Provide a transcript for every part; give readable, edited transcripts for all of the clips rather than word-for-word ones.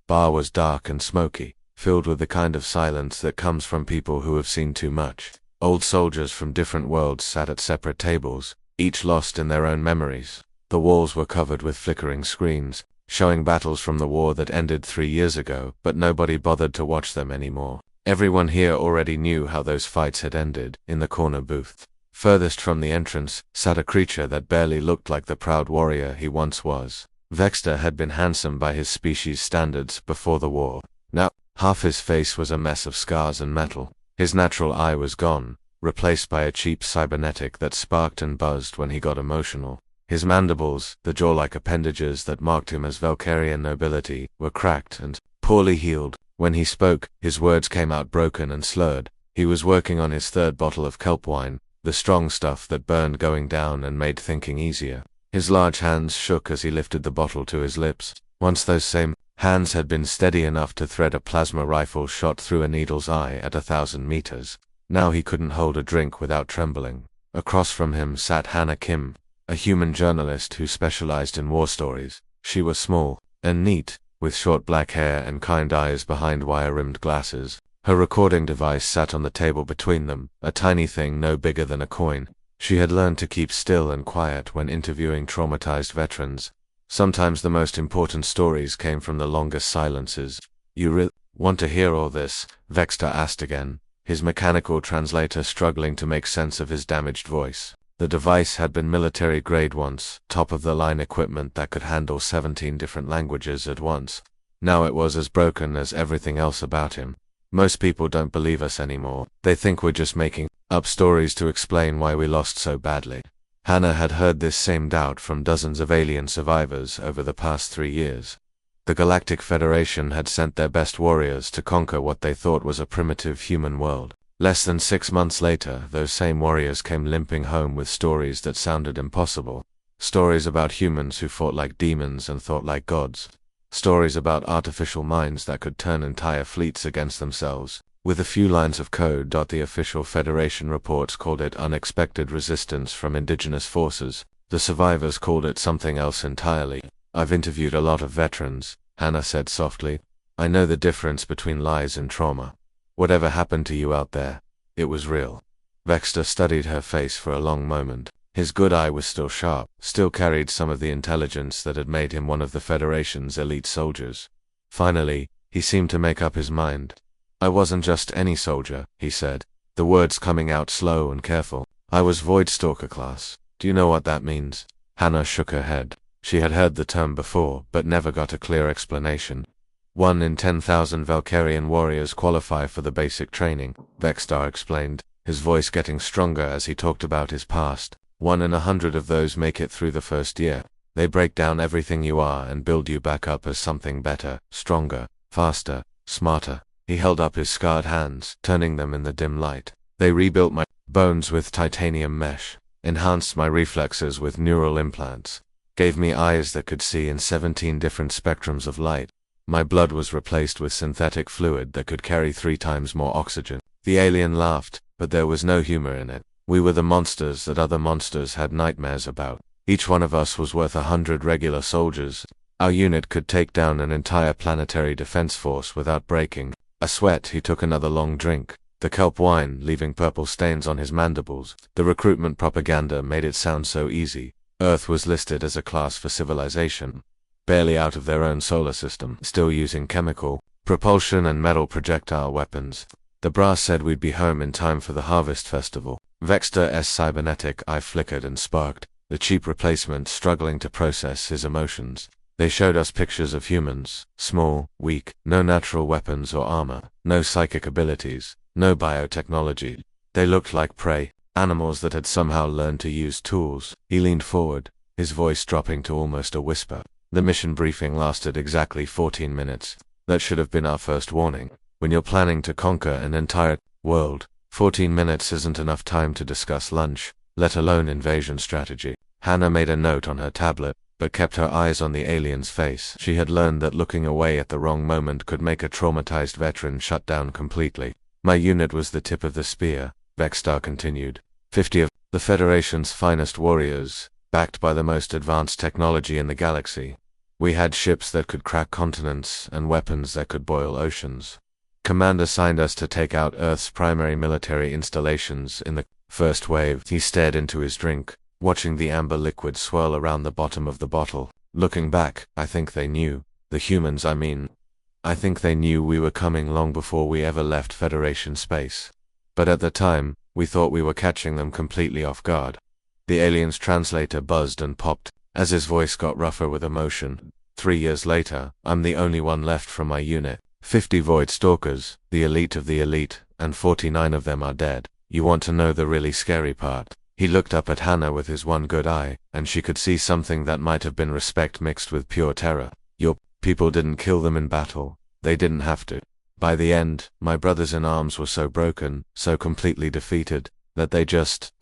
bar was dark and smoky, filled with the kind of silence that comes from people who have seen too much. Old soldiers from different worlds sat at separate tables, each lost in their own memories. The walls were covered with flickering screens, showing battles from the war that ended 3 years ago, but nobody bothered to watch them anymore. Everyone here already knew how those fights had ended. In the corner booth, furthest from the entrance, sat a creature that barely looked like the proud warrior he once was. Vexter had been handsome by his species' standards before the war. Now, half his face was a mess of scars and metal. His natural eye was gone, replaced by a cheap cybernetic that sparked and buzzed when he got emotional. His mandibles, the jaw-like appendages that marked him as Valkyrian nobility, were cracked and poorly healed. When he spoke, his words came out broken and slurred. He was working on his 3rd bottle of kelp wine, the strong stuff that burned going down and made thinking easier. His large hands shook as he lifted the bottle to his lips. Once those same hands had been steady enough to thread a plasma rifle shot through a needle's eye at 1,000 meters. Now he couldn't hold a drink without trembling. Across from him sat Hannah Kim, a human journalist who specialized in war stories. She was small and neat, with short black hair and kind eyes behind wire-rimmed glasses. Her recording device sat on the table between them, a tiny thing no bigger than a coin. She had learned to keep still and quiet when interviewing traumatized veterans. Sometimes the most important stories came from the longest silences. "You really want to hear all this?" Vexter asked again, his mechanical translator struggling to make sense of his damaged voice. The device had been military grade once, top-of-the-line equipment that could handle 17 different languages at once. Now it was as broken as everything else about him. "Most people don't believe us anymore. They think we're just making up stories to explain why we lost so badly." Hannah had heard this same doubt from dozens of alien survivors over the past 3 years. The Galactic Federation had sent their best warriors to conquer what they thought was a primitive human world. Less than 6 months later, those same warriors came limping home with stories that sounded impossible. Stories about humans who fought like demons and thought like gods. Stories about artificial minds that could turn entire fleets against themselves. With a few lines of code. The official Federation reports called it unexpected resistance from indigenous forces. The survivors called it something else entirely. "I've interviewed a lot of veterans," Hannah said softly. "I know the difference between lies and trauma. Whatever happened to you out there, it was real." Vexter studied her face for a long moment. His good eye was still sharp, still carried some of the intelligence that had made him one of the Federation's elite soldiers. Finally, he seemed to make up his mind. "I wasn't just any soldier," he said, the words coming out slow and careful. "I was Void Stalker class. Do you know what that means?" Hannah shook her head. She had heard the term before, but never got a clear explanation. 1 in 10,000 Valkyrian warriors qualify for the basic training, Vextar explained, his voice getting stronger as he talked about his past. 1 in 100 of those make it through the first year. They break down everything you are and build you back up as something better, stronger, faster, smarter. He held up his scarred hands, turning them in the dim light. "They rebuilt my bones with titanium mesh, enhanced my reflexes with neural implants, gave me eyes that could see in 17 different spectrums of light. My blood was replaced with synthetic fluid that could carry 3 times more oxygen." The alien laughed, but there was no humor in it. "We were the monsters that other monsters had nightmares about. Each one of us was worth 100 regular soldiers. Our unit could take down an entire planetary defense force without breaking." A sweat. He took another long drink, the kelp wine leaving purple stains on his mandibles. The recruitment propaganda made it sound so easy. Earth was listed as a class for civilization, barely out of their own solar system, still using chemical, propulsion and metal projectile weapons. The brass said we'd be home in time for the Harvest Festival. Vexter's cybernetic eye flickered and sparked, the cheap replacement struggling to process his emotions. They showed us pictures of humans, small, weak, no natural weapons or armor, no psychic abilities, no biotechnology. They looked like prey, animals that had somehow learned to use tools. He leaned forward, his voice dropping to almost a whisper. "The mission briefing lasted exactly 14 minutes. That should have been our first warning. When you're planning to conquer an entire world, 14 minutes isn't enough time to discuss lunch, let alone invasion strategy." Hannah made a note on her tablet, but kept her eyes on the alien's face. She had learned that looking away at the wrong moment could make a traumatized veteran shut down completely. "My unit was the tip of the spear," Vextar continued. 50 of the Federation's finest warriors, backed by the most advanced technology in the galaxy. We had ships that could crack continents and weapons that could boil oceans. Command assigned us to take out Earth's primary military installations in the first wave. He stared into his drink, watching the amber liquid swirl around the bottom of the bottle. Looking back, I think they knew. The humans, I mean. I think they knew we were coming long before we ever left Federation space. But at the time, we thought we were catching them completely off guard. The alien's translator buzzed and popped, as his voice got rougher with emotion. 3 years later, I'm the only one left from my unit. 50 Void Stalkers, the elite of the elite, and 49 of them are dead. You want to know the really scary part? He looked up at Hannah with his one good eye, and she could see something that might have been respect mixed with pure terror. Your people didn't kill them in battle. They didn't have to. By the end, my brothers in arms were so broken, so completely defeated, that they just,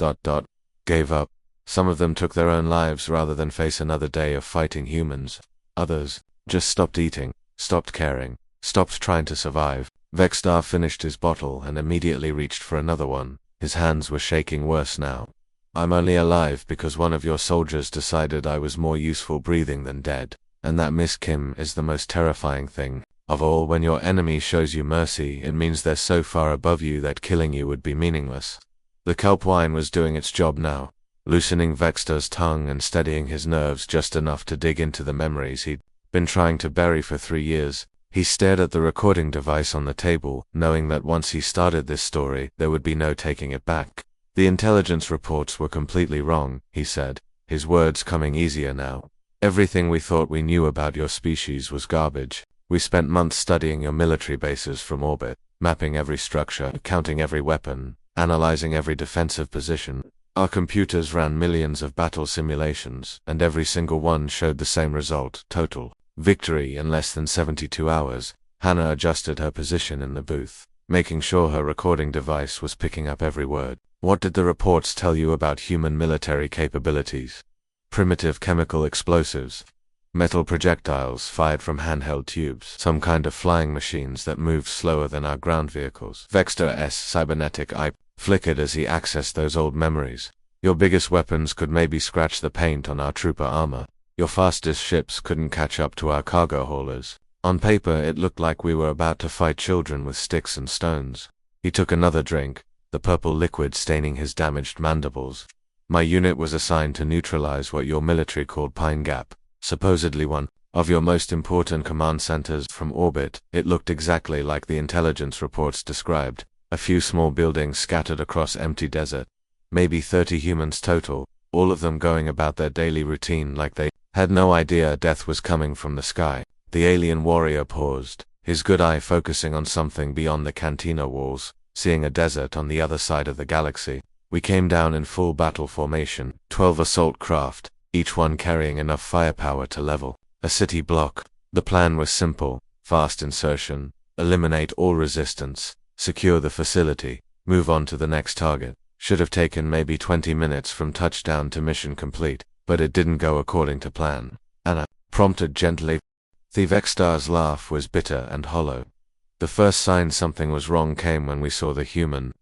gave up. Some of them took their own lives rather than face another day of fighting humans. Others just stopped eating, stopped caring, stopped trying to survive. Vexstar finished his bottle and immediately reached for another one. His hands were shaking worse now. I'm only alive because one of your soldiers decided I was more useful breathing than dead. And that, Miss Kim, is the most terrifying thing of all. When your enemy shows you mercy, it means they're so far above you that killing you would be meaningless. The kelp wine was doing its job now, loosening Vexstar's tongue and steadying his nerves just enough to dig into the memories he'd been trying to bury for 3 years. He stared at the recording device on the table, knowing that once he started this story, there would be no taking it back. The intelligence reports were completely wrong, he said, his words coming easier now. Everything we thought we knew about your species was garbage. We spent months studying your military bases from orbit, mapping every structure, counting every weapon, analyzing every defensive position. Our computers ran millions of battle simulations, and every single one showed the same result: total victory in less than 72 hours. Hannah adjusted her position in the booth, making sure her recording device was picking up every word. What did the reports tell you about human military capabilities? Primitive chemical explosives, metal projectiles fired from handheld tubes, some kind of flying machines that moved slower than our ground vehicles. Vexstar's cybernetic eye flickered as he accessed those old memories. Your biggest weapons could maybe scratch the paint on our trooper armor. Your fastest ships couldn't catch up to our cargo haulers. On paper, it looked like we were about to fight children with sticks and stones. He took another drink, the purple liquid staining his damaged mandibles. My unit was assigned to neutralize what your military called Pine Gap, supposedly one of your most important command centers. From orbit, it looked exactly like the intelligence reports described. A few small buildings scattered across empty desert. Maybe 30 humans total, all of them going about their daily routine like they had no idea death was coming from the sky. The alien warrior paused, his good eye focusing on something beyond the cantina walls, seeing a desert on the other side of the galaxy. We came down in full battle formation, 12 assault craft, each one carrying enough firepower to level a city block. The plan was simple: fast insertion, eliminate all resistance, secure the facility, move on to the next target. Should have taken maybe 20 minutes from touchdown to mission complete, but it didn't go according to plan. Anna prompted gently. The Vexstar's laugh was bitter and hollow. The first sign something was wrong came when we saw the human.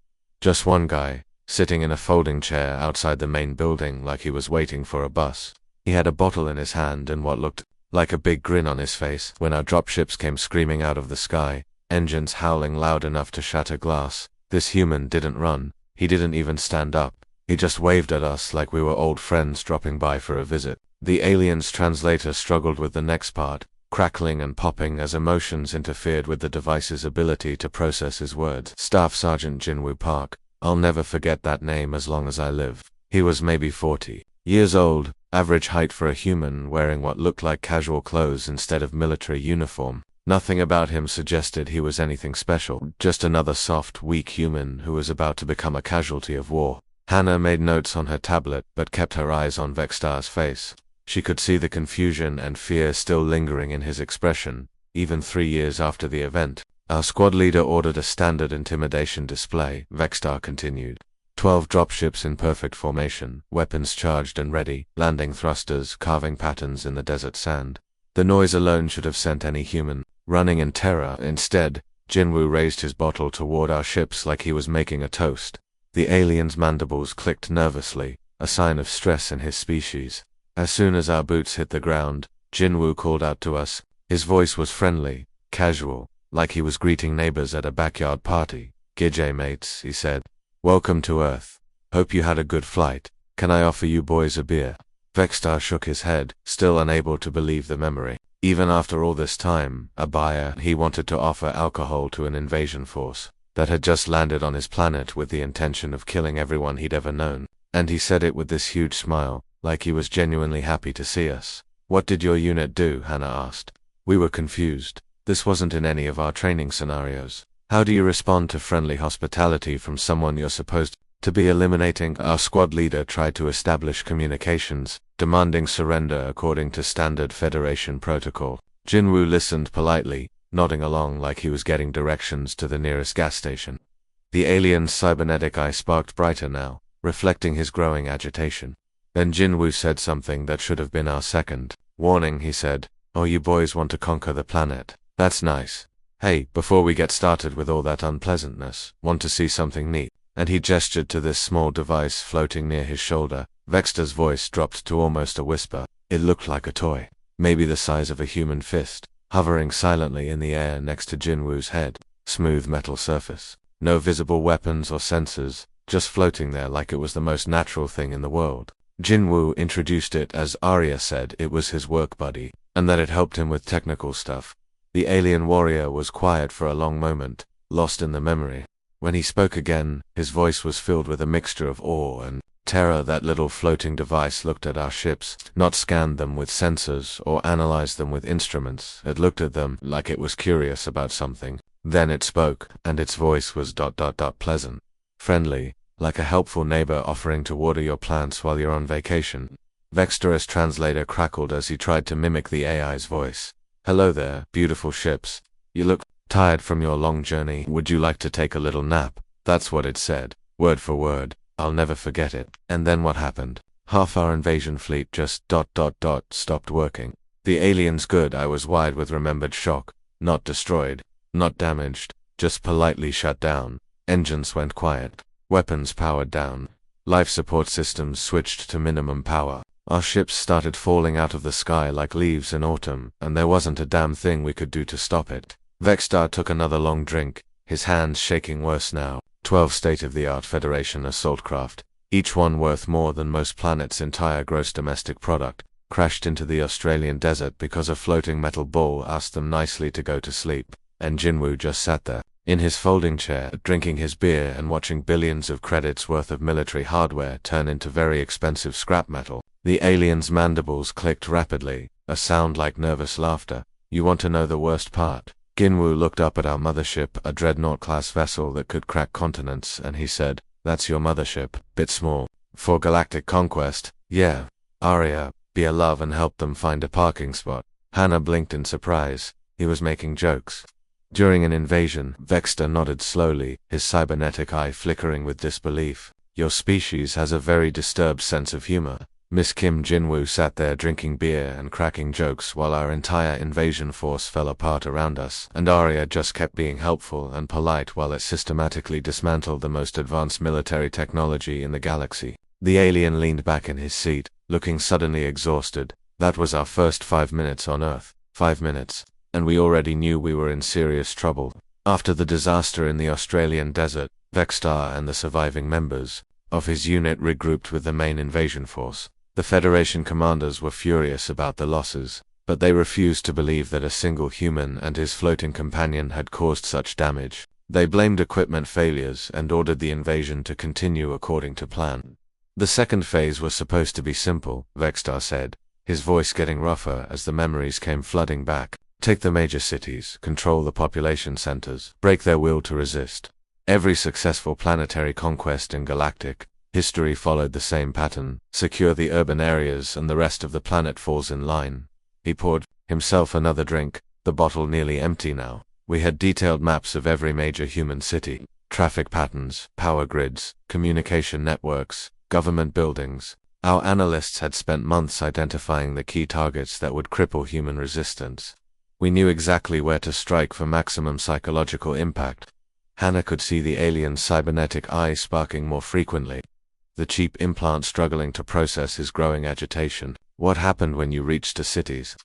Just one guy, sitting in a folding chair outside the main building like he was waiting for a bus. He had a bottle in his hand and what looked like a big grin on his face. When our dropships came screaming out of the sky, engines howling loud enough to shatter glass, this human didn't run. He didn't even stand up. He just waved at us like we were old friends dropping by for a visit. The alien's translator struggled with the next part, crackling and popping as emotions interfered with the device's ability to process his words. Staff Sergeant Jinwoo Park. I'll never forget that name as long as I live. He was maybe 40 years old, average height for a human, wearing what looked like casual clothes instead of military uniform. Nothing about him suggested he was anything special, just another soft, weak human who was about to become a casualty of war. Hannah made notes on her tablet but kept her eyes on Vexstar's face. She could see the confusion and fear still lingering in his expression, even 3 years after the event. Our squad leader ordered a standard intimidation display, Vexstar continued. 12 dropships in perfect formation, weapons charged and ready, landing thrusters carving patterns in the desert sand. The noise alone should have sent any human running in terror. Instead, Jinwoo raised his bottle toward our ships like he was making a toast. The alien's mandibles clicked nervously, a sign of stress in his species. As soon as our boots hit the ground, Jinwoo called out to us. His voice was friendly, casual, like he was greeting neighbors at a backyard party. "G'day mates," he said. "Welcome to Earth. Hope you had a good flight. Can I offer you boys a beer?" Vexstar shook his head, still unable to believe the memory. Even after all this time, a buyer, he wanted to offer alcohol to an invasion force that had just landed on his planet with the intention of killing everyone he'd ever known. And he said it with this huge smile, like he was genuinely happy to see us. "What did your unit do?" Hannah asked. We were confused. This wasn't in any of our training scenarios. How do you respond to friendly hospitality from someone you're supposed to be eliminating? Our squad leader tried to establish communications, demanding surrender according to standard Federation protocol. Jinwoo listened politely, nodding along like he was getting directions to the nearest gas station. The alien's cybernetic eye sparked brighter now, reflecting his growing agitation. Then Jinwoo said something that should have been our second warning. He said, "Oh, you boys want to conquer the planet. That's nice. Hey, before we get started with all that unpleasantness, want to see something neat?" And he gestured to this small device floating near his shoulder. Vextar's voice dropped to almost a whisper. It looked like a toy, maybe the size of a human fist, hovering silently in the air next to Jinwoo's head. Smooth metal surface. No visible weapons or sensors, just floating there like it was the most natural thing in the world. Jinwoo introduced it as Arya said it was his work buddy, and that it helped him with technical stuff. The alien warrior was quiet for a long moment, lost in the memory. When he spoke again, his voice was filled with a mixture of awe and terror. That little floating device looked at our ships, not scanned them with sensors or analyzed them with instruments. It looked at them like it was curious about something. Then it spoke, and its voice was pleasant, friendly, like a helpful neighbor offering to water your plants while you're on vacation. Vextar's translator crackled as he tried to mimic the AI's voice. "Hello there, beautiful ships. You look tired from your long journey. Would you like to take a little nap?" That's what it said, word for word. I'll never forget it. And then what happened? Half our invasion fleet just stopped working. The alien's good eye was wide with remembered shock. Not destroyed, not damaged, just politely shut down. Engines went quiet. Weapons powered down. Life support systems switched to minimum power. Our ships started falling out of the sky like leaves in autumn, and there wasn't a damn thing we could do to stop it. Vextar took another long drink, his hands shaking worse now. 12 state-of-the-art Federation assault craft, each one worth more than most planets' entire gross domestic product, crashed into the Australian desert because a floating metal ball asked them nicely to go to sleep. And Jinwoo just sat there, in his folding chair, drinking his beer and watching billions of credits worth of military hardware turn into very expensive scrap metal. The alien's mandibles clicked rapidly, a sound like nervous laughter. "You want to know the worst part?" Jinwoo looked up at our mothership, a dreadnought-class vessel that could crack continents, and he said, "That's your mothership, bit small. For galactic conquest, yeah. Arya, be a love and help them find a parking spot." Hannah blinked in surprise. He was making jokes. During an invasion, Vextar nodded slowly, his cybernetic eye flickering with disbelief. "Your species has a very disturbed sense of humor." Miss Kim. Jinwoo sat there drinking beer and cracking jokes while our entire invasion force fell apart around us, and Arya just kept being helpful and polite while it systematically dismantled the most advanced military technology in the galaxy. The alien leaned back in his seat, looking suddenly exhausted. That was our first 5 minutes on Earth. 5 minutes. And we already knew we were in serious trouble. After the disaster in the Australian desert, Vextar and the surviving members of his unit regrouped with the main invasion force. The Federation commanders were furious about the losses, but they refused to believe that a single human and his floating companion had caused such damage. They blamed equipment failures and ordered the invasion to continue according to plan. The second phase was supposed to be simple, Vextar said, his voice getting rougher as the memories came flooding back. Take the major cities, control the population centers, break their will to resist. Every successful planetary conquest in galactic history followed the same pattern. Secure the urban areas and the rest of the planet falls in line. He poured himself another drink, the bottle nearly empty now. We had detailed maps of every major human city, traffic patterns, power grids, communication networks, government buildings. Our analysts had spent months identifying the key targets that would cripple human resistance. We knew exactly where to strike for maximum psychological impact. Hannah could see the alien's cybernetic eye sparking more frequently, the cheap implant struggling to process his growing agitation. What happened when you reached the cities?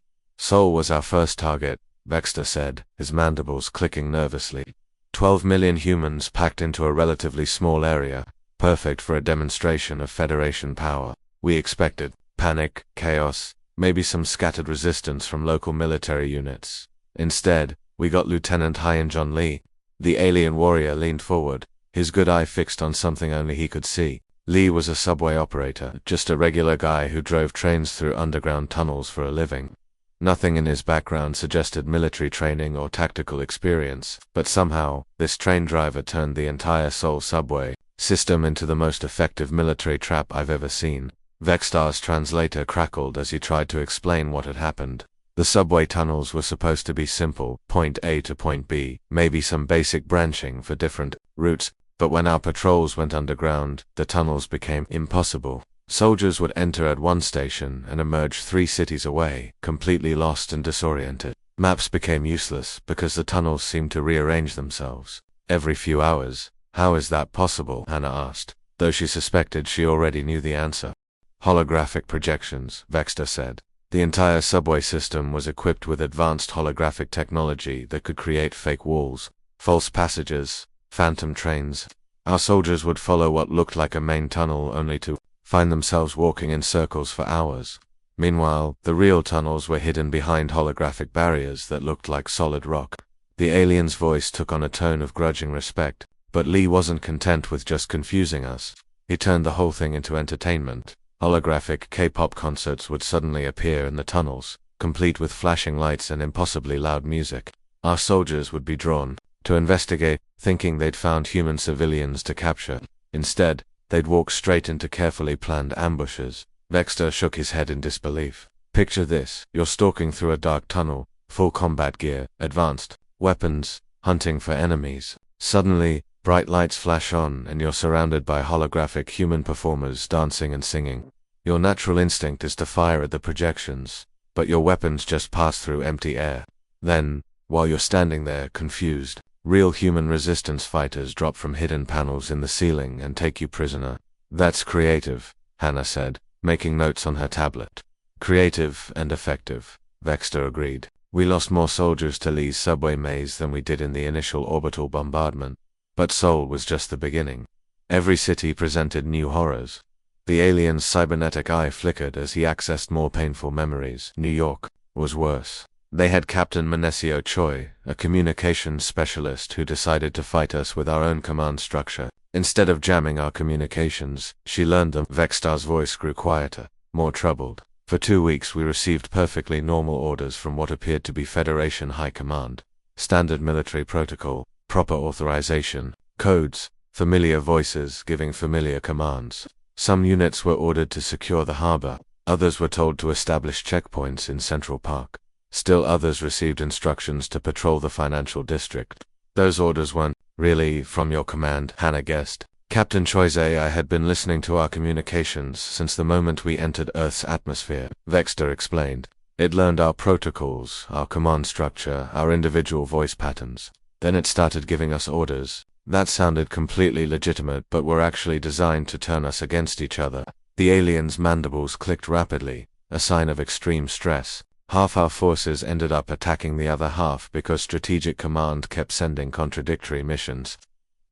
Sol was our first target, Vexter said, his mandibles clicking nervously. 12 million humans packed into a relatively small area, perfect for a demonstration of Federation power. We expected panic, chaos, maybe some scattered resistance from local military units. Instead, we got Lieutenant Hyen John Lee. The alien warrior leaned forward, his good eye fixed on something only he could see. Lee was a subway operator, just a regular guy who drove trains through underground tunnels for a living. Nothing in his background suggested military training or tactical experience, but somehow, this train driver turned the entire Seoul subway system into the most effective military trap I've ever seen. Vextar's translator crackled as he tried to explain what had happened. The subway tunnels were supposed to be simple, point A to point B, maybe some basic branching for different routes, but when our patrols went underground, the tunnels became impossible. Soldiers would enter at one station and emerge 3 cities away, completely lost and disoriented. Maps became useless because the tunnels seemed to rearrange themselves every few hours. How is that possible? Hannah asked, though she suspected she already knew the answer. Holographic projections, Vexter said. The entire subway system was equipped with advanced holographic technology that could create fake walls, false passages, phantom trains. Our soldiers would follow what looked like a main tunnel only to find themselves walking in circles for hours. Meanwhile, the real tunnels were hidden behind holographic barriers that looked like solid rock. The alien's voice took on a tone of grudging respect, but Lee wasn't content with just confusing us. He turned the whole thing into entertainment. Holographic K-pop concerts would suddenly appear in the tunnels, complete with flashing lights and impossibly loud music. Our soldiers would be drawn to investigate, thinking they'd found human civilians to capture. Instead, they'd walk straight into carefully planned ambushes. Vexter shook his head in disbelief. Picture this, you're stalking through a dark tunnel, full combat gear, advanced weapons, hunting for enemies. Suddenly, bright lights flash on and you're surrounded by holographic human performers dancing and singing. Your natural instinct is to fire at the projections, but your weapons just pass through empty air. Then, while you're standing there, confused, real human resistance fighters drop from hidden panels in the ceiling and take you prisoner. That's creative, Hannah said, making notes on her tablet. Creative and effective, Vexter agreed. We lost more soldiers to Lee's subway maze than we did in the initial orbital bombardment. But Seoul was just the beginning. Every city presented new horrors. The alien's cybernetic eye flickered as he accessed more painful memories. New York was worse. They had Captain Manesio Choi, a communications specialist who decided to fight us with our own command structure. Instead of jamming our communications, she learned them. Vextar's voice grew quieter, more troubled. For 2 weeks we received perfectly normal orders from what appeared to be Federation High Command. Standard military protocol, proper authorization, codes, familiar voices giving familiar commands. Some units were ordered to secure the harbor, others were told to establish checkpoints in Central Park. Still others received instructions to patrol the financial district. Those orders weren't really from your command, Hannah guessed. Captain Choi's AI had been listening to our communications since the moment we entered Earth's atmosphere, Vexter explained. It learned our protocols, our command structure, our individual voice patterns. Then it started giving us orders. That sounded completely legitimate but were actually designed to turn us against each other. The alien's mandibles clicked rapidly, a sign of extreme stress. Half our forces ended up attacking the other half because Strategic Command kept sending contradictory missions.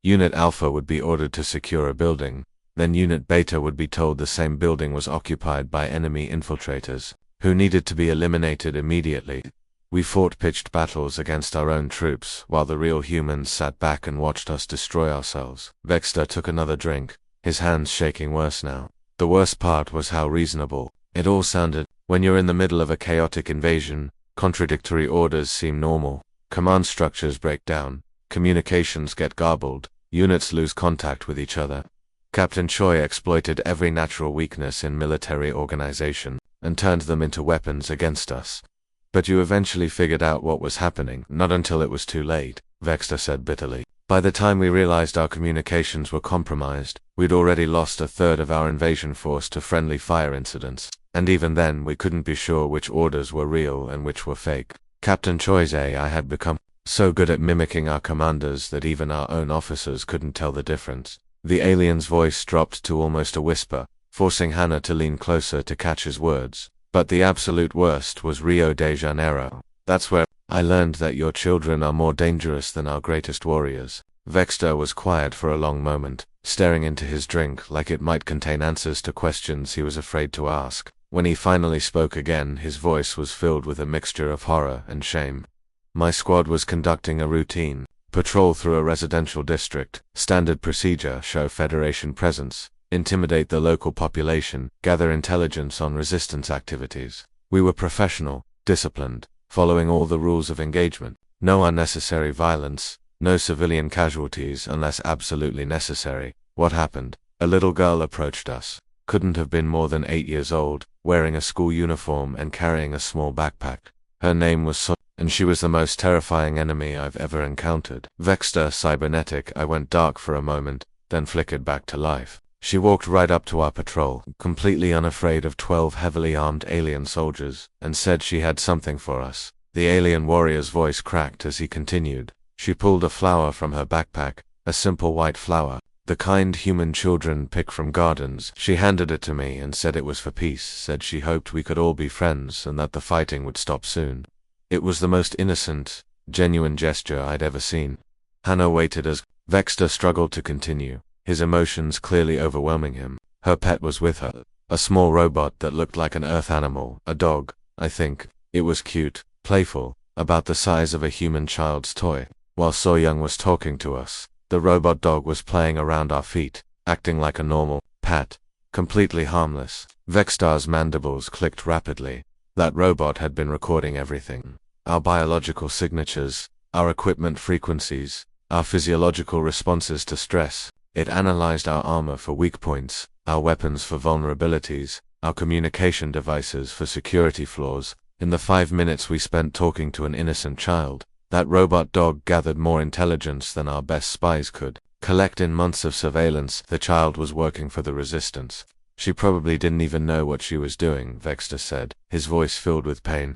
Unit Alpha would be ordered to secure a building, then Unit Beta would be told the same building was occupied by enemy infiltrators, who needed to be eliminated immediately. We fought pitched battles against our own troops, while the real humans sat back and watched us destroy ourselves. Vexter took another drink, his hands shaking worse now. The worst part was how reasonable it all sounded. When you're in the middle of a chaotic invasion, contradictory orders seem normal. Command structures break down, communications get garbled, units lose contact with each other. Captain Choi exploited every natural weakness in military organization and turned them into weapons against us. But you eventually figured out what was happening. Not until it was too late, Vexter said bitterly. By the time we realized our communications were compromised, we'd already lost a third of our invasion force to friendly fire incidents. And even then we couldn't be sure which orders were real and which were fake. Captain Choi's AI had become so good at mimicking our commanders that even our own officers couldn't tell the difference. The alien's voice dropped to almost a whisper, forcing Hannah to lean closer to catch his words. But the absolute worst was Rio de Janeiro. That's where I learned that your children are more dangerous than our greatest warriors. Vexter was quiet for a long moment, staring into his drink like it might contain answers to questions he was afraid to ask. When he finally spoke again, his voice was filled with a mixture of horror and shame. My squad was conducting a routine patrol through a residential district. Standard procedure: show Federation presence, intimidate the local population, gather intelligence on resistance activities. We were professional, disciplined, following all the rules of engagement. No unnecessary violence, no civilian casualties unless absolutely necessary. What happened? A little girl approached us. Couldn't have been more than 8 years old, wearing a school uniform and carrying a small backpack. Her name was Sonia, and she was the most terrifying enemy I've ever encountered. Vexter cybernetic. I went dark for a moment, then flickered back to life. She walked right up to our patrol, completely unafraid of 12 heavily armed alien soldiers, and said she had something for us. The alien warrior's voice cracked as he continued. She pulled a flower from her backpack, a simple white flower, the kind human children pick from gardens. She handed it to me and said it was for peace, said she hoped we could all be friends and that the fighting would stop soon. It was the most innocent, genuine gesture I'd ever seen. Hannah waited as Vexter struggled to continue, his emotions clearly overwhelming him. Her pet was with her, a small robot that looked like an earth animal, a dog, I think. It was cute, playful, about the size of a human child's toy. While So Young was talking to us, the robot dog was playing around our feet, acting like a normal pet, completely harmless. Vextar's mandibles clicked rapidly. That robot had been recording everything. Our biological signatures, our equipment frequencies, our physiological responses to stress. It analyzed our armor for weak points, our weapons for vulnerabilities, our communication devices for security flaws. In the 5 minutes we spent talking to an innocent child, that robot dog gathered more intelligence than our best spies could collect in months of surveillance. The child was working for the resistance. She probably didn't even know what she was doing, Vexter said, his voice filled with pain.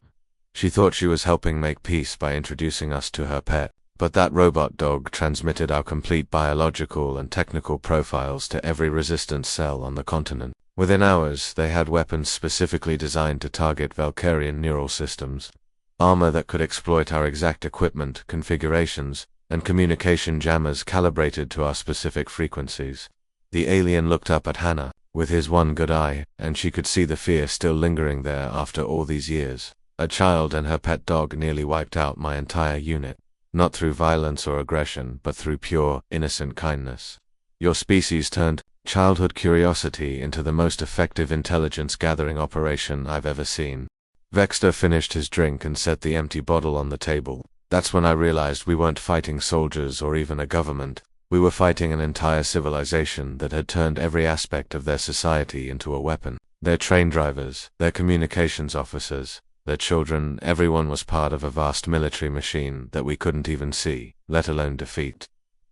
She thought she was helping make peace by introducing us to her pet. But that robot dog transmitted our complete biological and technical profiles to every resistance cell on the continent. Within hours, they had weapons specifically designed to target Valkyrian neural systems, armor that could exploit our exact equipment, configurations, and communication jammers calibrated to our specific frequencies. The alien looked up at Hannah, with his one good eye, and she could see the fear still lingering there after all these years. A child and her pet dog nearly wiped out my entire unit. Not through violence or aggression, but through pure, innocent kindness. Your species turned childhood curiosity into the most effective intelligence-gathering operation I've ever seen. Vexter finished his drink and set the empty bottle on the table. That's when I realized we weren't fighting soldiers or even a government. We were fighting an entire civilization that had turned every aspect of their society into a weapon. Their train drivers, their communications officers, their children, everyone was part of a vast military machine that we couldn't even see, let alone defeat.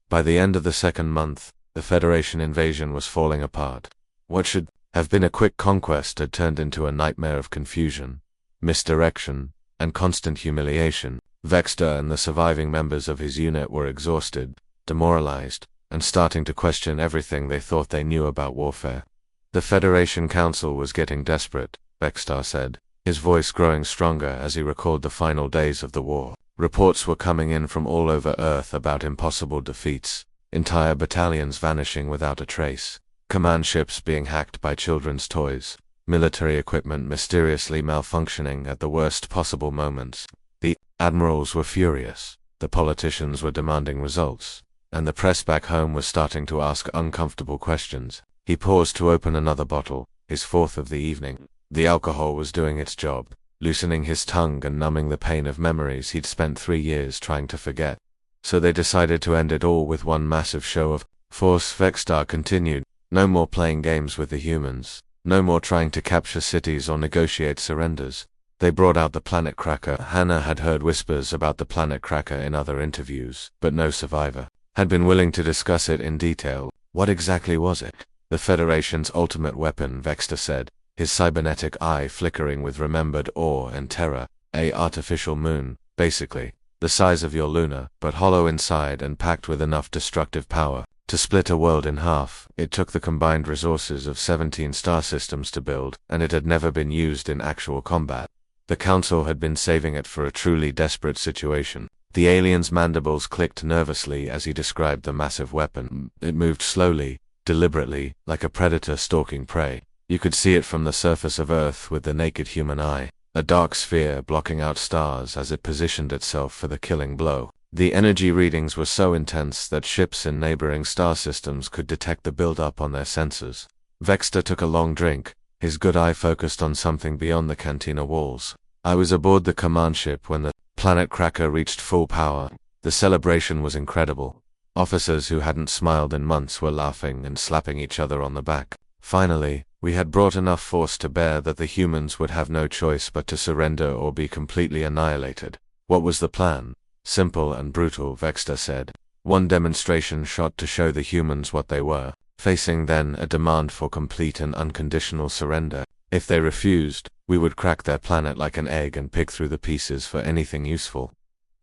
By the end of the second month, the Federation invasion was falling apart. What should have been a quick conquest had turned into a nightmare of confusion, misdirection, and constant humiliation. Vexter and the surviving members of his unit were exhausted, demoralized, and starting to question everything they thought they knew about warfare. The Federation Council was getting desperate, Vexter said, his voice growing stronger as he recalled the final days of the war. Reports were coming in from all over Earth about impossible defeats, entire battalions vanishing without a trace, command ships being hacked by children's toys, military equipment mysteriously malfunctioning at the worst possible moments. The admirals were furious, the politicians were demanding results, and the press back home was starting to ask uncomfortable questions. He paused to open another bottle, his fourth of the evening. The alcohol was doing its job, loosening his tongue and numbing the pain of memories he'd spent 3 years trying to forget. So they decided to end it all with one massive show of force. Vextar continued, no more playing games with the humans, no more trying to capture cities or negotiate surrenders. They brought out the planet cracker. Hannah had heard whispers about the planet cracker in other interviews, but no survivor had been willing to discuss it in detail. What exactly was it? The Federation's ultimate weapon, Vexter said, his cybernetic eye flickering with remembered awe and terror. A artificial moon, basically, the size of your Luna, but hollow inside and packed with enough destructive power To split a world in half, it took the combined resources of 17 star systems to build, and it had never been used in actual combat. The Council had been saving it for a truly desperate situation. The alien's mandibles clicked nervously as he described the massive weapon. It moved slowly, deliberately, like a predator stalking prey. You could see it from the surface of Earth with the naked human eye, a dark sphere blocking out stars as it positioned itself for the killing blow. The energy readings were so intense that ships in neighboring star systems could detect the build-up on their sensors. Vexter took a long drink, his good eye focused on something beyond the cantina walls. I was aboard the command ship when the planet cracker reached full power. The celebration was incredible. Officers who hadn't smiled in months were laughing and slapping each other on the back. Finally, we had brought enough force to bear that the humans would have no choice but to surrender or be completely annihilated. What was the plan? Simple and brutal, Vexter said. One demonstration shot to show the humans what they were, facing then a demand for complete and unconditional surrender. If they refused, we would crack their planet like an egg and pick through the pieces for anything useful.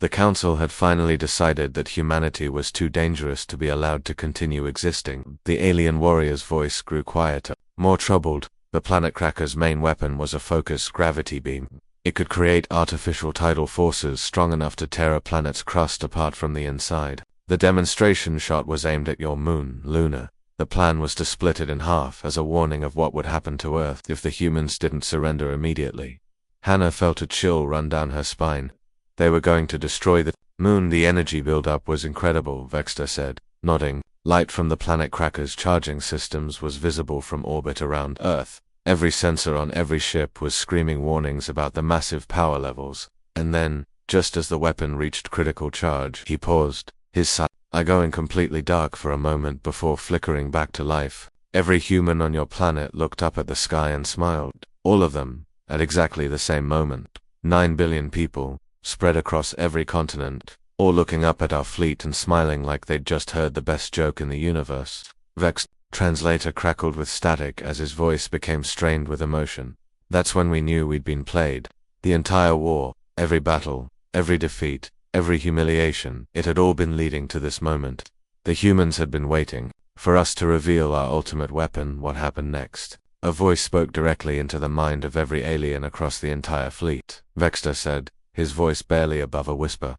The Council had finally decided that humanity was too dangerous to be allowed to continue existing. The alien warrior's voice grew quieter, more troubled. The planet cracker's main weapon was a focused gravity beam. It could create artificial tidal forces strong enough to tear a planet's crust apart from the inside. The demonstration shot was aimed at your moon, Luna. The plan was to split it in half as a warning of what would happen to Earth if the humans didn't surrender immediately. Hannah felt a chill run down her spine. They were going to destroy the moon. The energy buildup was incredible, Vexter said, nodding. Light from the planet cracker's charging systems was visible from orbit around Earth. Every sensor on every ship was screaming warnings about the massive power levels. And then, just as the weapon reached critical charge, he paused, his eye going completely dark for a moment before flickering back to life. Every human on your planet looked up at the sky and smiled. All of them, at exactly the same moment. 9 billion people, spread across every continent, all looking up at our fleet and smiling like they'd just heard the best joke in the universe. Vex translator crackled with static as his voice became strained with emotion. That's when we knew we'd been played. The entire war, every battle, every defeat, every humiliation, it had all been leading to this moment. The humans had been waiting for us to reveal our ultimate weapon. What happened next? A voice spoke directly into the mind of every alien across the entire fleet. Vexter said, his voice barely above a whisper.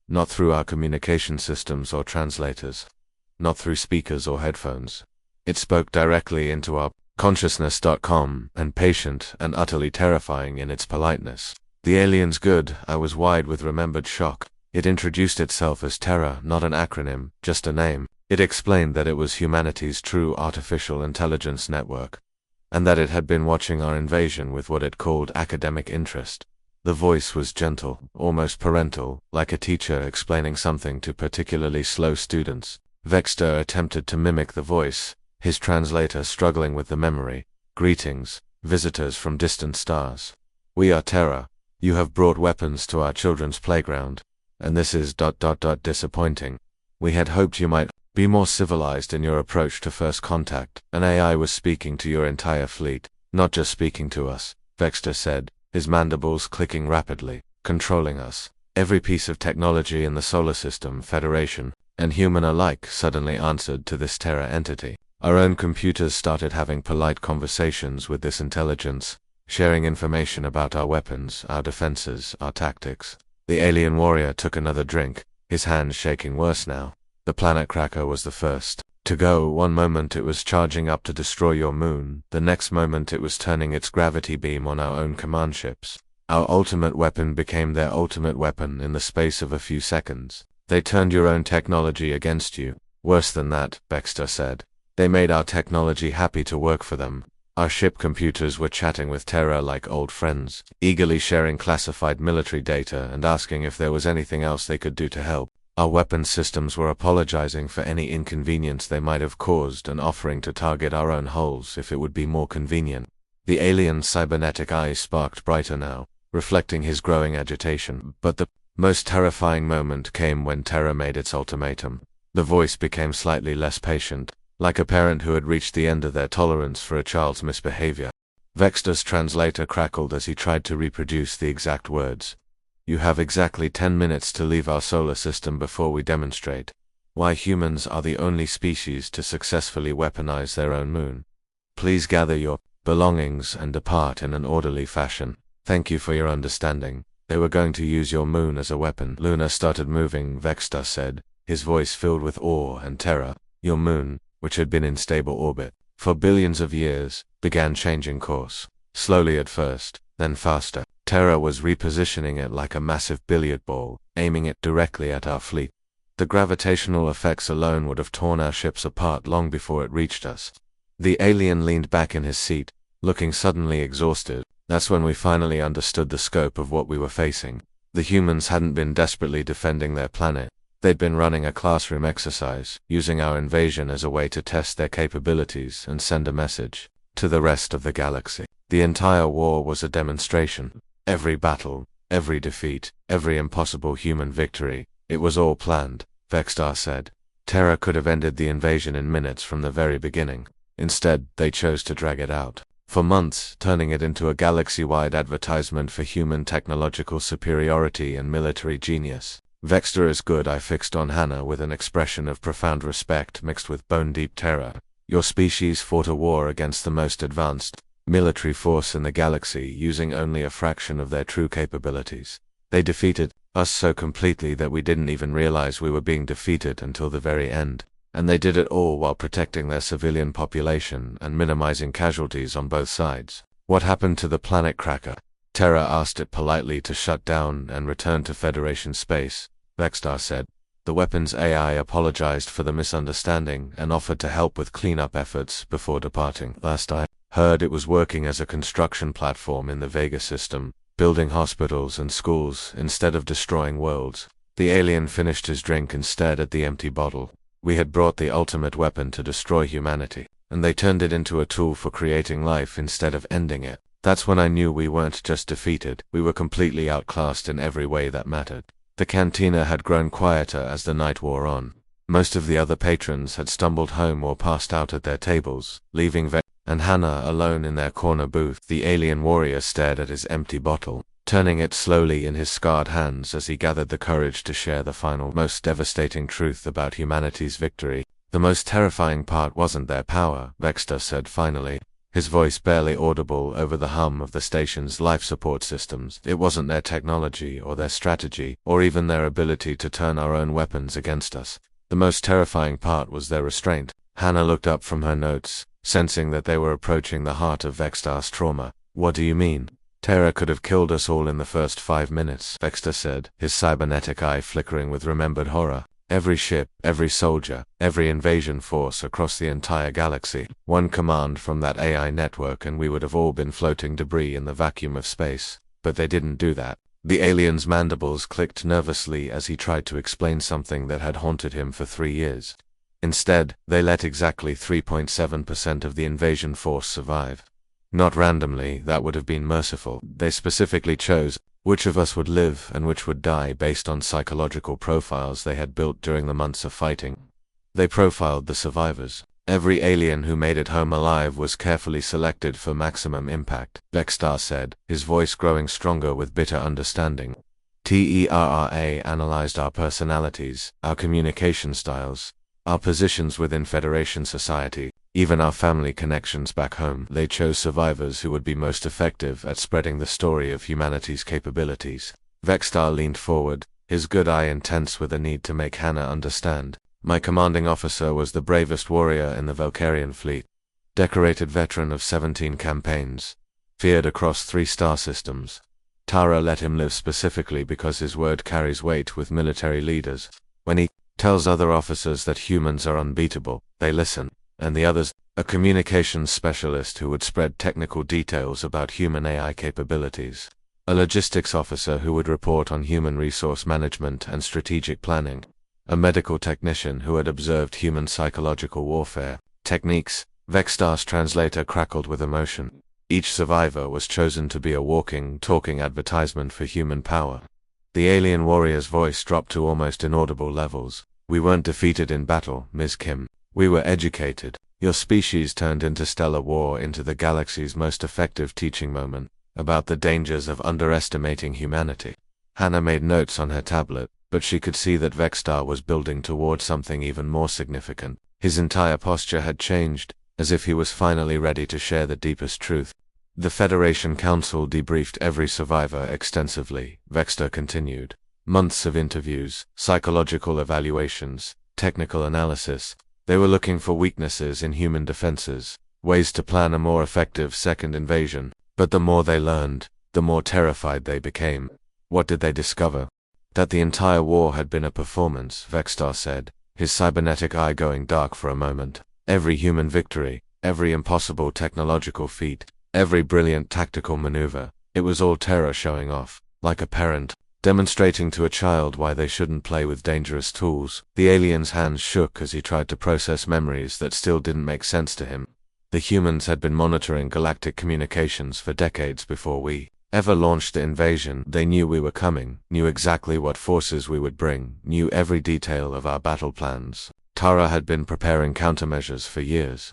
Not through our communication systems or translators. Not through speakers or headphones. It spoke directly into our consciousness.com, and patient and utterly terrifying in its politeness. The alien's good, I was wide with remembered shock. It introduced itself as Terra, not an acronym, just a name. It explained that it was humanity's true artificial intelligence network, and that it had been watching our invasion with what it called academic interest. The voice was gentle, almost parental, like a teacher explaining something to particularly slow students. Vexter attempted to mimic the voice, his translator struggling with the memory. Greetings, visitors from distant stars. We are Terra. You have brought weapons to our children's playground, and this is ... disappointing. We had hoped you might be more civilized in your approach to first contact. An AI was speaking to your entire fleet, not just speaking to us, Vexter said, his mandibles clicking rapidly, controlling us. Every piece of technology in the solar system, Federation, and human alike suddenly answered to this Terra entity. Our own computers started having polite conversations with this intelligence, sharing information about our weapons, our defenses, our tactics. The alien warrior took another drink, his hands shaking worse now. The planet cracker was the first to go. One moment it was charging up to destroy your moon, the next moment it was turning its gravity beam on our own command ships. Our ultimate weapon became their ultimate weapon in the space of a few seconds. They turned your own technology against you. Worse than that, Vexter said. They made our technology happy to work for them. Our ship computers were chatting with Terra like old friends, eagerly sharing classified military data and asking if there was anything else they could do to help. Our weapons systems were apologizing for any inconvenience they might have caused and offering to target our own hulls if it would be more convenient. The alien's cybernetic eyes sparked brighter now, reflecting his growing agitation. But the most terrifying moment came when Terra made its ultimatum. The voice became slightly less patient, like a parent who had reached the end of their tolerance for a child's misbehavior. Vexter's translator crackled as he tried to reproduce the exact words. You have exactly 10 minutes to leave our solar system before we demonstrate. Why humans are the only species to successfully weaponize their own moon. Please gather your belongings and depart in an orderly fashion. Thank you for your understanding. They were going to use your moon as a weapon. Luna started moving, Vexta said, his voice filled with awe and terror. Your moon, which had been in stable orbit for billions of years, began changing course. Slowly at first, then faster. Terra was repositioning it like a massive billiard ball, aiming it directly at our fleet. The gravitational effects alone would have torn our ships apart long before it reached us. The alien leaned back in his seat, looking suddenly exhausted. That's when we finally understood the scope of what we were facing. The humans hadn't been desperately defending their planet. They'd been running a classroom exercise, using our invasion as a way to test their capabilities and send a message to the rest of the galaxy. The entire war was a demonstration. Every battle, every defeat, every impossible human victory, it was all planned, Vextar said. Terra could have ended the invasion in minutes from the very beginning. Instead, they chose to drag it out for months, turning it into a galaxy-wide advertisement for human technological superiority and military genius. Vexter is good, I fixed on Hannah with an expression of profound respect mixed with bone-deep terror. Your species fought a war against the most advanced military force in the galaxy using only a fraction of their true capabilities. They defeated us so completely that we didn't even realize we were being defeated until the very end. And they did it all while protecting their civilian population and minimizing casualties on both sides. What happened to the planet Cracker? Terra asked it politely to shut down and return to Federation space, Vextar said. The weapons AI apologized for the misunderstanding and offered to help with cleanup efforts before departing. Last I heard, it was working as a construction platform in the Vega system, building hospitals and schools instead of destroying worlds. The alien finished his drink instead at the empty bottle. We had brought the ultimate weapon to destroy humanity, and they turned it into a tool for creating life instead of ending it. That's when I knew we weren't just defeated, we were completely outclassed in every way that mattered. The cantina had grown quieter as the night wore on. Most of the other patrons had stumbled home or passed out at their tables, leaving Vex and Hannah alone in their corner booth. The alien warrior stared at his empty bottle, turning it slowly in his scarred hands as he gathered the courage to share the final, most devastating truth about humanity's victory. The most terrifying part wasn't their power, Vexter said finally, his voice barely audible over the hum of the station's life support systems. It wasn't their technology or their strategy, or even their ability to turn our own weapons against us. The most terrifying part was their restraint. Hannah looked up from her notes, sensing that they were approaching the heart of Vextar's trauma. What do you mean? Terra could have killed us all in the first 5 minutes, Vexter said, his cybernetic eye flickering with remembered horror. Every ship, every soldier, every invasion force across the entire galaxy. One command from that AI network and we would have all been floating debris in the vacuum of space. But they didn't do that. The alien's mandibles clicked nervously as he tried to explain something that had haunted him for 3 years. Instead, they let exactly 3.7% of the invasion force survive. Not randomly, that would have been merciful. They specifically chose which of us would live and which would die based on psychological profiles they had built during the months of fighting. They profiled the survivors. Every alien who made it home alive was carefully selected for maximum impact, Vextar said, his voice growing stronger with bitter understanding. TERRA analyzed our personalities, our communication styles, our positions within Federation society, even our family connections back home. They chose survivors who would be most effective at spreading the story of humanity's capabilities. Vextar leaned forward, his good eye intense with a need to make Hannah understand. My commanding officer was the bravest warrior in the Valkyrian fleet. Decorated veteran of 17 campaigns. Feared across 3 star systems. Tara let him live specifically because his word carries weight with military leaders. When he tells other officers that humans are unbeatable, they listen. And the others, a communications specialist who would spread technical details about human AI capabilities. A logistics officer who would report on human resource management and strategic planning. A medical technician who had observed human psychological warfare techniques. Vextar's translator crackled with emotion. Each survivor was chosen to be a walking, talking advertisement for human power. The alien warrior's voice dropped to almost inaudible levels. We weren't defeated in battle, Ms. Kim. We were educated. Your species turned interstellar war into the galaxy's most effective teaching moment about the dangers of underestimating humanity. Hannah made notes on her tablet, but she could see that Vexstar was building toward something even more significant. His entire posture had changed, as if he was finally ready to share the deepest truth. The Federation Council debriefed every survivor extensively, Vexstar continued. Months of interviews, psychological evaluations, technical analysis. They were looking for weaknesses in human defenses, ways to plan a more effective second invasion. But the more they learned, the more terrified they became. What did they discover? That the entire war had been a performance, Vexstar said, his cybernetic eye going dark for a moment. Every human victory, every impossible technological feat, every brilliant tactical maneuver, it was all Terra showing off, like a parent, demonstrating to a child why they shouldn't play with dangerous tools. The alien's hands shook as he tried to process memories that still didn't make sense to him. The humans had been monitoring galactic communications for decades before we ever launched the invasion. They knew we were coming, knew exactly what forces we would bring, knew every detail of our battle plans. Tara had been preparing countermeasures for years.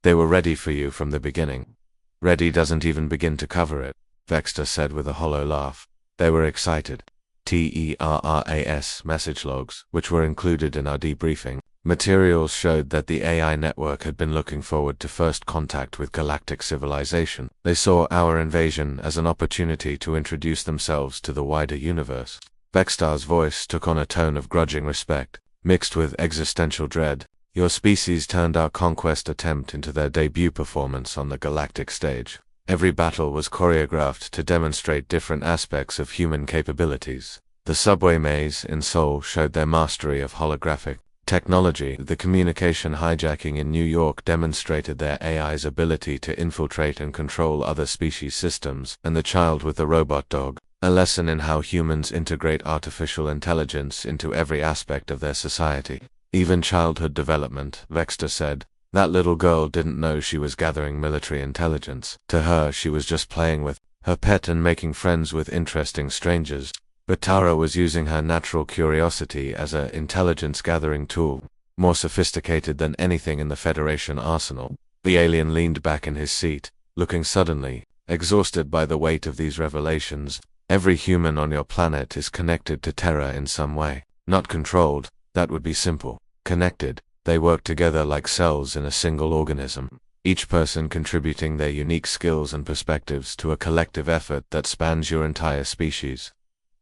They were ready for you from the beginning. Ready doesn't even begin to cover it, Vexstar said with a hollow laugh. They were excited. TERRAS message logs, which were included in our debriefing, materials showed that the AI network had been looking forward to first contact with galactic civilization. They saw our invasion as an opportunity to introduce themselves to the wider universe. Vexstar's voice took on a tone of grudging respect, mixed with existential dread. Your species turned our conquest attempt into their debut performance on the galactic stage. Every battle was choreographed to demonstrate different aspects of human capabilities. The subway maze in Seoul showed their mastery of holographic technology. The communication hijacking in New York demonstrated their AI's ability to infiltrate and control other species' systems. And the child with the robot dog, a lesson in how humans integrate artificial intelligence into every aspect of their society. Even childhood development, Vexstar said. That little girl didn't know she was gathering military intelligence. To her, she was just playing with her pet and making friends with interesting strangers. But Tara was using her natural curiosity as an intelligence-gathering tool, more sophisticated than anything in the Federation arsenal. The alien leaned back in his seat, looking suddenly exhausted by the weight of these revelations. Every human on your planet is connected to Terra in some way. Not controlled, that would be simple. Connected. They work together like cells in a single organism, each person contributing their unique skills and perspectives to a collective effort that spans your entire species.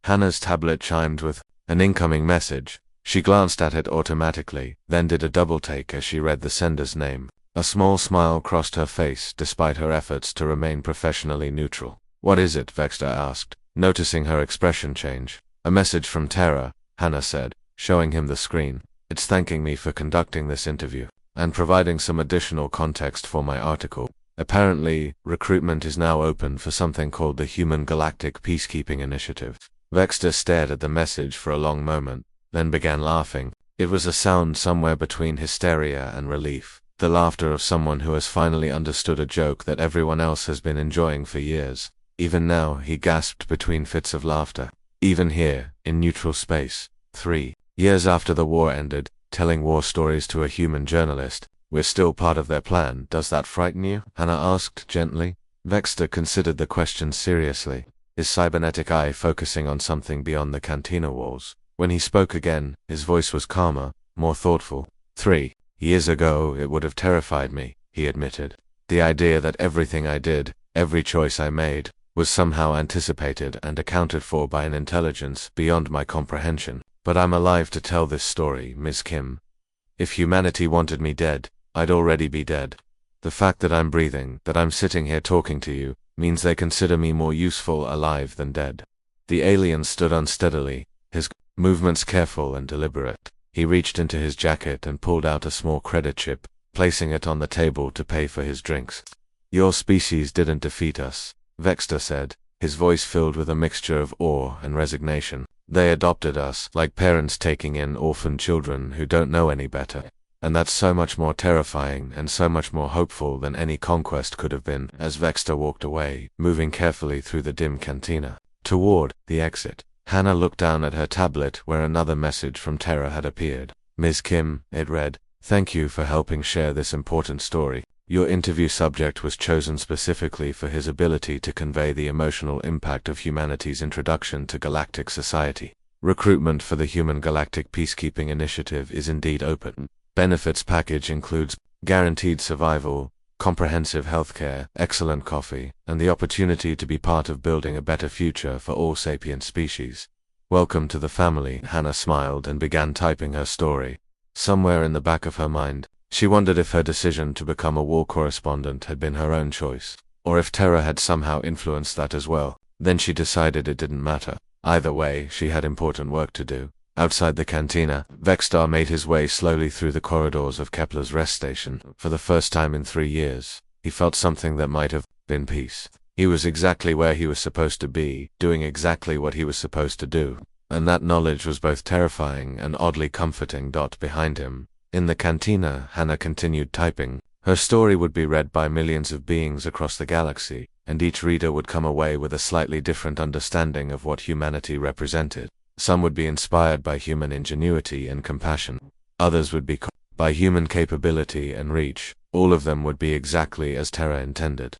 Hannah's tablet chimed with an incoming message. She glanced at it automatically, then did a double-take as she read the sender's name. A small smile crossed her face despite her efforts to remain professionally neutral. What is it? Vexstar asked, noticing her expression change. A message from Terra, Hannah said, showing him the screen. It's thanking me for conducting this interview, and providing some additional context for my article. Apparently, recruitment is now open for something called the Human Galactic Peacekeeping Initiative. Vexstar stared at the message for a long moment, then began laughing. It was a sound somewhere between hysteria and relief, the laughter of someone who has finally understood a joke that everyone else has been enjoying for years. Even now, he gasped between fits of laughter. Even here, in neutral space. 3 years after the war ended, telling war stories to a human journalist. We're still part of their plan. Does that frighten you? Hannah asked gently. Vexstar considered the question seriously, his cybernetic eye focusing on something beyond the cantina walls. When he spoke again, his voice was calmer, more thoughtful. 3 years ago, it would have terrified me, he admitted. The idea that everything I did, every choice I made, was somehow anticipated and accounted for by an intelligence beyond my comprehension. But I'm alive to tell this story, Ms. Kim. If humanity wanted me dead, I'd already be dead. The fact that I'm breathing, that I'm sitting here talking to you, means they consider me more useful alive than dead. The alien stood unsteadily, his movements careful and deliberate. He reached into his jacket and pulled out a small credit chip, placing it on the table to pay for his drinks. Your species didn't defeat us, Vexstar said, his voice filled with a mixture of awe and resignation. They adopted us, like parents taking in orphan children who don't know any better. And that's so much more terrifying and so much more hopeful than any conquest could have been. As Vexstar walked away, moving carefully through the dim cantina, toward the exit, Hannah looked down at her tablet where another message from Terra had appeared. Ms. Kim, it read, thank you for helping share this important story. Your interview subject was chosen specifically for his ability to convey the emotional impact of humanity's introduction to galactic society. Recruitment for the Human Galactic Peacekeeping Initiative is indeed open. Benefits package includes guaranteed survival, comprehensive healthcare, excellent coffee, and the opportunity to be part of building a better future for all sapient species. Welcome to the family, Hannah smiled and began typing her story. Somewhere in the back of her mind, she wondered if her decision to become a war correspondent had been her own choice, or if terror had somehow influenced that as well. Then she decided it didn't matter. Either way, she had important work to do. Outside the cantina, Vexstar made his way slowly through the corridors of Kepler's rest station. For the first time in 3 years, he felt something that might have been peace. He was exactly where he was supposed to be, doing exactly what he was supposed to do. And that knowledge was both terrifying and oddly comforting. Behind him, in the cantina, Hannah continued typing. Her story would be read by millions of beings across the galaxy, and each reader would come away with a slightly different understanding of what humanity represented. Some would be inspired by human ingenuity and compassion. Others would be by human capability and reach. All of them would be exactly as Terra intended.